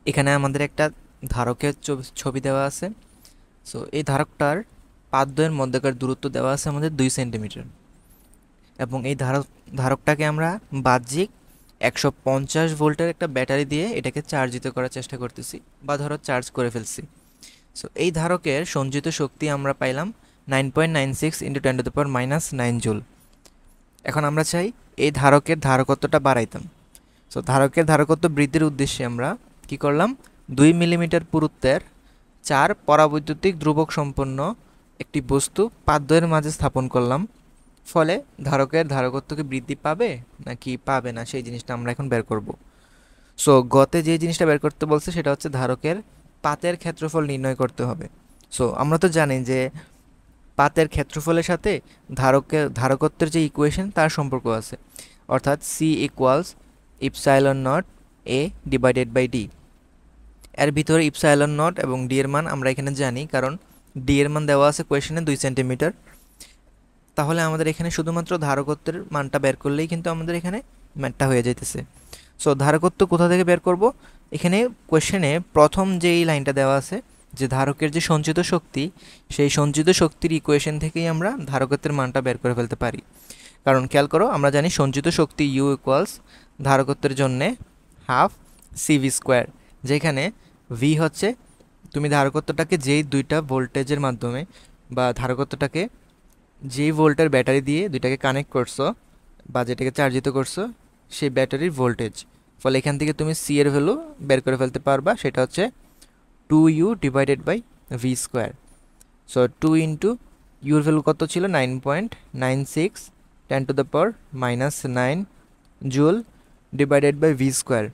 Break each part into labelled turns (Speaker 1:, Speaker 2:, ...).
Speaker 1: এখানে আমাদের একটা ধারকের ছবি দেওয়া আছে। সো এই ধারকটার পাদদ্বয়ের মধ্যকার দূরত্ব দেওয়া আছে আমাদের 2 সেন্টিমিটার, এবং এই ধারকটাকে আমরা বাহ্যিক 150 ভোল্টের একটা ব্যাটারি দিয়ে এটাকে চার্জিত করার চেষ্টা করতেছি, বা ধরো চার্জ করে ফেলছি। সো এই ধারকের সঞ্চিত শক্তি আমরা পাইলাম 9.96 × 10⁻⁹ জুল। এখন আমরা চাই এই ধারকের ধারকত্বটা বাড়াইতাম। সো ধারকের ধারকত্ব বৃদ্ধির উদ্দেশ্যে আমরা কি করলাম, 2 মিলিমিটার পুরুত্বের 4 পরাবৈদ্যুতিক ধ্রুবক সম্পন্ন একটি বস্তু পাদদ্বয়ের মাঝে স্থাপন করলাম। ফলে ধারকের ধারকত্ব কি বৃদ্ধি পাবে নাকি পাবে না, সেই জিনিসটা আমরা এখন বের করব। সো গতে যে জিনিসটা বের করতে বলছে সেটা হচ্ছে ধারকের পাতের ক্ষেত্রফল নির্ণয় করতে হবে। সো আমরা তো জানি যে পাতের ক্ষেত্রফলের সাথে ধারকত্বের যে ইকুয়েশন তার সম্পর্ক আছে, অর্থাৎ C equals epsilon naught A divided by D. এর ভিতরে ইপসাইলন নট এবং ডি এর মান আমরা এখানে জানি, কারণ ডি এর মান দেওয়া আছে কোয়েশনে 2 সেন্টিমিটার। তাহলে আমাদের এখানে শুধুমাত্র ধারকত্বের মানটা বের করলেই কিন্তু আমাদের এখানে ম্যাথটা হয়ে যাইতেছে। সো ধারকত্ব কোথা থেকে বের করব? এখানে কোয়েশ্চেনে প্রথম যেই লাইনটা দেওয়া আছে যে ধারকের যে সঞ্চিত শক্তি, সেই সঞ্চিত শক্তির ইকুয়েশন থেকেই আমরা ধারকত্বের মানটা বের করে ফেলতে পারি। কারণ খেয়াল করো, আমরা জানি সঞ্চিত শক্তি ইউ ইকুয়ালস ধারকত্বের জন্যে হাফ সিভি স্কোয়ার, যেখানে ভি হচ্ছে তুমি ধারকত্বটাকে যেই দুইটা ভোল্টেজের মাধ্যমে বা ধারকত্বটাকে যেই ভোল্টের ব্যাটারি দিয়ে দুইটাকে কানেক্ট করছো বা যেটাকে চার্জিত করছো সেই ব্যাটারির ভোল্টেজ। ফলে এখান থেকে তুমি সি এর ভ্যালু বের করে ফেলতে পারবা, সেটা হচ্ছে 2u divided by V square. So 2 your value কত ছিল? 9.96 × 10⁻⁹ joule divided by V square.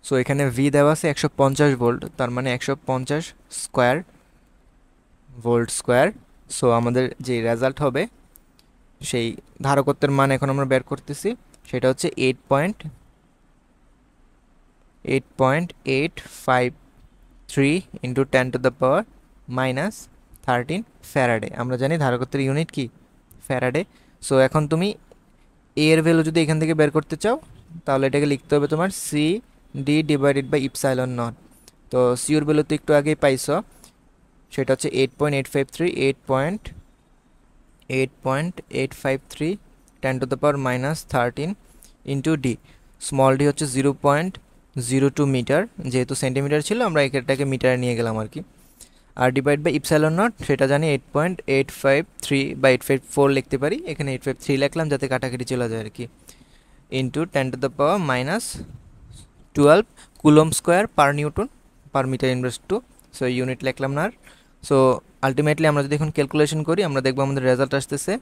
Speaker 1: So এখানে ভি দেওয়া আছে 150 ভোল্ট, তার মানে 150 স্কোয়ার ভোল্ট স্কোয়ার। সো আমাদের যে রেজাল্ট হবে সেই ধারকত্বের মান এখন আমরা বের করতেছি, সেটা হচ্ছে 8.853 × 10⁻⁻13 ফ্যারাডে। আমরা জানি ধারকত্বের ইউনিট কি? ফ্যারাডে। সো এখন তুমি এ এর ভ্যালু যদি এখান থেকে বের করতে চাও, তাহলে এটাকে লিখতে হবে তোমার C D divided by epsilon naught. তো সি এর ভ্যালু তো একটু আগেই পাইছো, সেটা হচ্ছে 8.853 10⁻⁻13 ইন্টু ডি। স্মল ডি হচ্ছে 0.02 মিটার, যেহেতু সেন্টিমিটার ছিল আমরা এটাকে মিটারে নিয়ে গেলাম আর কি। আর ডিভাইড বাই ইপসাইলন নট সেটা জানি 8.853/854 লিখতে পারি, এখানে 853 লিখলাম যাতে কাটাকাটি চলে যায় আর কি, into 10⁻⁻12 coulomb square per newton per metre inverse two. So unit লিখলাম না। সো আলটিমেটলি আমরা যদি এখন ক্যালকুলেশন করি, আমরা দেখবো আমাদের রেজাল্ট আসতেছে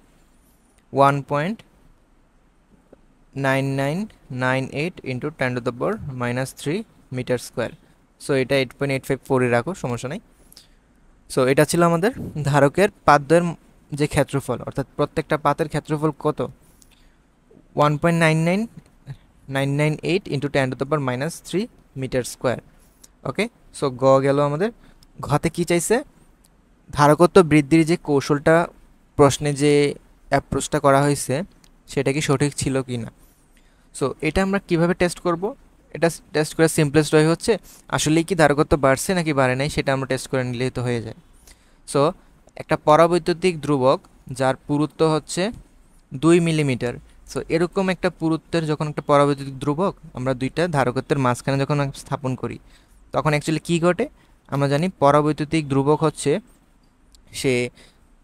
Speaker 1: 1.9998 ইন্টু 10⁻³ মিটার স্কোয়ার। সো এটা 8.854 রাখো, সমস্যা নেই। সো এটা ছিল আমাদের ধারকের পাতদ্বয়ের যে ক্ষেত্রফল, অর্থাৎ প্রত্যেকটা পাতের ক্ষেত্রফল কত? 1.99998 ইন্টু 10⁻³ মিটার স্কোয়ার। ওকে, সো গেল আমাদের। ঘতে কি চাইছে? ধারকত্ব বৃদ্ধির যে কৌশলটা প্রশ্নে যে অ্যাপ্রোচটা করা হয়েছে সেটা কি সঠিক ছিল কি না। সো এটা আমরা কিভাবে টেস্ট করব? এটা টেস্ট করার সিম্পলেস্ট ওয়ে হচ্ছে আসলেই কি ধারকত্ব বাড়ছে নাকি বাড়ে নাই সেটা আমরা টেস্ট করে নিলেই তো হয়ে যায়। সো একটা পরাবৈদ্যুতিক ধ্রুবক যার পুরুত্ব হচ্ছে 2 মিলিমিটার, সো এরকম একটা পুরুত্বের যখন একটা পরাবৈদ্যুতিক ধ্রুবক আমরা দুইটা ধারকত্বের মাঝখানে যখন স্থাপন করি, তখন অ্যাকচুয়ালি কী ঘটে? আমরা জানি পরাবৈদ্যুতিক ধ্রুবক হচ্ছে সে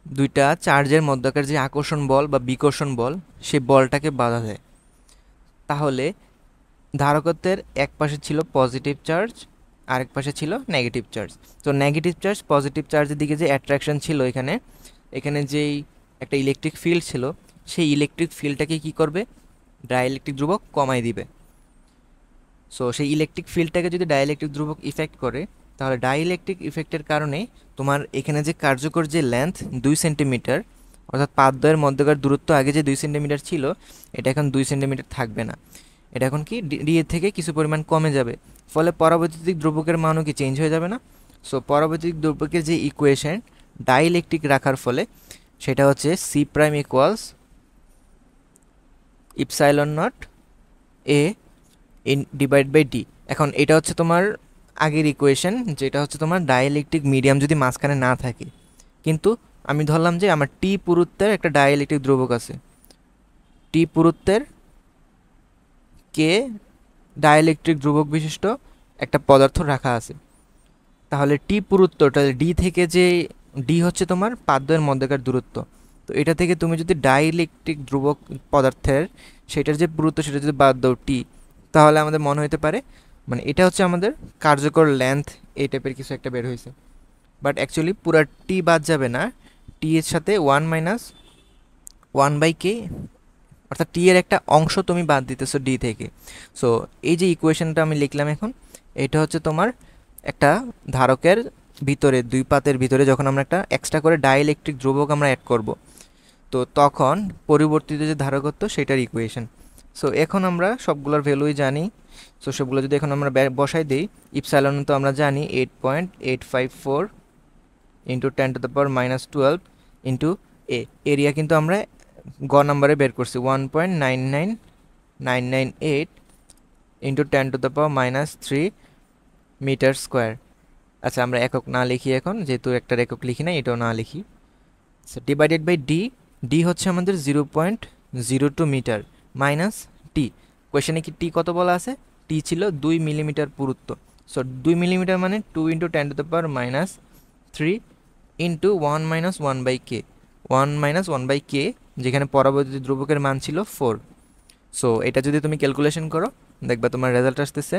Speaker 1: দুইটা চার্জের মধ্যকার যে আকর্ষণ বল বা বিকর্ষণ বল, সে বলটাকে বাধা দেয়। তাহলে ধারকত্বের এক পাশে ছিল পজিটিভ চার্জ, আরেক পাশে ছিল নেগেটিভ চার্জ। তো নেগেটিভ চার্জ পজিটিভ চার্জের দিকে যে অ্যাট্রাকশন ছিল এখানে, এখানে যেই একটা ইলেকট্রিক ফিল্ড ছিল, সেই ইলেকট্রিক ফিল্ডটাকে কি করবে? ডাইইলেকট্রিক ধ্রুবক কমাই দিবে। সো সেই ইলেকট্রিক ফিল্ডটাকে যদি ডাইইলেকট্রিক ধ্রুবক ইফেক্ট করে, তাহলে ডাইইলেকট্রিক ইফেক্টের কারণে তোমার এখানে যে কার্যকর যে লেন্থ 2 সেন্টিমিটার, অর্থাৎ পাদদ্বয়ের মধ্যকার দূরত্ব আগে যে 2 সেন্টিমিটার ছিল, এটা এখন 2 সেন্টিমিটার থাকবে না, এটা এখন কি ডি এর থেকে কিছু পরিমাণ কমে যাবে। ফলে পরাবৈদ্যুতিক ধ্রুবকের মানও কি চেঞ্জ হয়ে যাবে না? সো পরাবৈদ্যুতিক ধ্রুবকের যে ইকুয়েশন ডাইইলেকট্রিক রাখার ফলে সেটা হচ্ছে C prime equals epsilon naught A in divide by D. এখন এটা হচ্ছে তোমার আগের ইকুয়েশন, যেটা হচ্ছে তোমার ডাইইলেকট্রিক মিডিয়াম যদি মাঝখানে না থাকে, কিন্তু আমি ধরলাম যে আমার টি পুরুত্বের একটা ডাইইলেকট্রিক ধ্রুবক আছে, টি পুরুত্বের কে ডাইইলেকট্রিক ধ্রুবক বিশিষ্ট একটা পদার্থ রাখা আছে। তাহলে টি পুরুত্বটা ডি থেকে, যে ডি হচ্ছে তোমার পাদ্যের মধ্যেকার দূরত্ব, তো এটা থেকে তুমি যদি ডাইইলেকট্রিক ধ্রুবক পদার্থের সেটার যে পুরুত্ব সেটা যদি বাদ দাও টি, তাহলে আমাদের মনে হতে পারে মানে এটা হচ্ছে আমাদের কার্যকর লেন্থ, এই টাইপের কিছু একটা বের হয়েছে। বাট অ্যাকচুয়ালি পুরা টি বাদ যাবে না, টি এর সাথে 1 - 1/k, অর্থাৎ টি এর একটা অংশ তুমি বাদ দিতেছো ডি থেকে। সো এই যে ইকুয়েশনটা আমি লিখলাম এখন, এটা হচ্ছে তোমার একটা ধারকের ভিতরে, দুই পাতের ভিতরে যখন আমরা একটা এক্সট্রা করে ডাইইলেকট্রিক ধ্রুবক আমরা অ্যাড করব, তো তখন পরিবর্তিত যে ধারকত্ব সেটার ইকুয়েশন। সো এখন আমরা সবগুলোর ভ্যালুই জানি। সো সবগুলো যদি এখন আমরা বসাই দিই, ইপসাইলন তো আমরা জানি 8.854 ইন্টু 10⁻⁻12 ইন্টু এ। এরিয়া কিন্তু আমরা গ নাম্বারে বের করছি 1.99998 ইন্টু 10⁻³ মিটার স্কোয়ার। আচ্ছা, আমরা একক না লিখি এখন, যেহেতু একটা একক লিখি না, এটাও না লিখি। ডিভাইডেড বাই ডি, ডি হচ্ছে আমাদের 0.02 মিটার মাইনাস টি। কোয়েশনে কি টি কত বলা আছে? টি ছিল 2 মিলিমিটার পুরুত্ব। সো 2 মিলিমিটার মানে 2 ইন্টু 10⁻³ ইন্টু 1 - 1/k, 1 - 1/k, যেখানে পরবর্তী ধ্রুবকের মান ছিল 4। সো এটা যদি তুমি ক্যালকুলেশন করো, দেখবা তোমার রেজাল্ট আসতেছে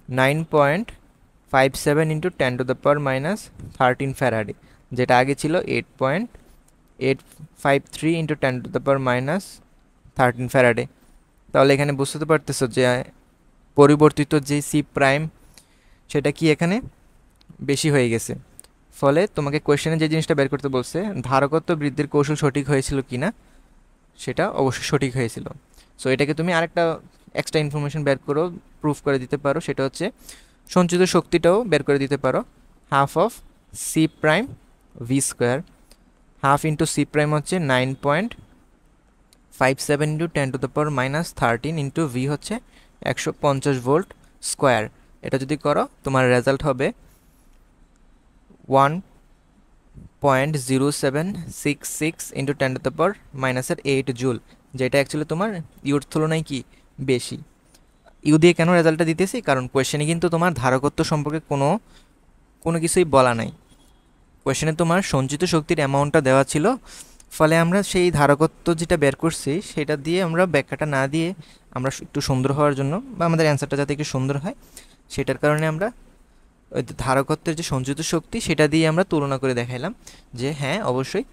Speaker 1: 9.57 ইন্টু 10⁻13 ফ্যারাডে, যেটা আগে ছিল 8.853 ইন্টু 10⁻13 ফ্যারাডে। তাহলে এখানে বুঝতে পারতেছো যে পরিবর্তিত যে সি প্রাইম সেটা কি এখানে বেশি হয়ে গেছে। ফলে তোমাকে কোয়েশ্চেনে যে জিনিসটা বের করতে বলছে, ধারকত্ব বৃদ্ধির কৌশল সঠিক হয়েছিল কি না, সেটা অবশ্যই সঠিক হয়েছিল। সো এটাকে তুমি আরেকটা এক্সট্রা ইনফরমেশন বের করো, প্রুফ করে দিতে পারো, সেটা হচ্ছে সঞ্চিত শক্তিটাও বের করে দিতে পারো। Half of C prime V square, half into C prime হচ্ছে 9.57 ইন্টু 10⁻13 ইন্টু ভি হচ্ছে 150 ভোল্ট স্কোয়ার। এটা যদি করো তোমার রেজাল্ট হবে 1.0766 ইন্টু 10⁻⁸ জুল, যেটা অ্যাকচুয়ালি তোমার ইউর তুলনায় কি বেশি। ইউ দিয়ে কেন রেজাল্টটা দিতেছি, কারণ কোয়েশ্চেনে কিন্তু তোমার ধারকত্ব সম্পর্কে কোনো কিছুই বলা নাই। কোয়েশ্চেনে তোমার সঞ্চিত শক্তির অ্যামাউন্টটা দেওয়া ছিল, ফলে আমরা সেই ধারকত্ব যেটা বের করছি সেটা দিয়ে আমরা ব্যাখ্যাটা না দিয়ে, আমরা একটু সুন্দর হওয়ার জন্য বা আমাদের অ্যান্সারটা যাতে একটু সুন্দর হয় সেটার কারণে আমরা ওই ধারকত্বের যে সঞ্চিত শক্তি সেটা দিয়ে আমরা তুলনা করে দেখাইলাম যে হ্যাঁ অবশ্যই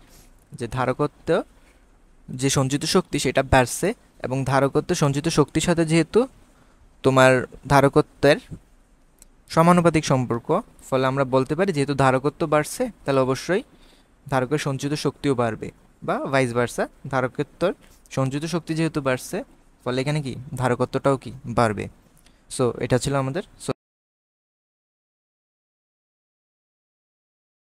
Speaker 1: যে ধারকত্ব যে সঞ্চিত শক্তি সেটা বাড়ছে, এবং ধারকত্ব সঞ্চিত শক্তির সাথে যেহেতু তোমার ধারকত্বের সমানুপাতিক সম্পর্ক, ফলে আমরা বলতে পারি যেহেতু ধারকত্ব বাড়ছে তাহলে অবশ্যই ধারকের সঞ্চিত শক্তিও বাড়বে, বা ভাইস ভার্সা, ধারকত্বর সঞ্চিত শক্তি যেহেতু বাড়ছে ফলে এখানে কি ধারকত্বটাও কি বাড়বে। সো এটা ছিল আমাদের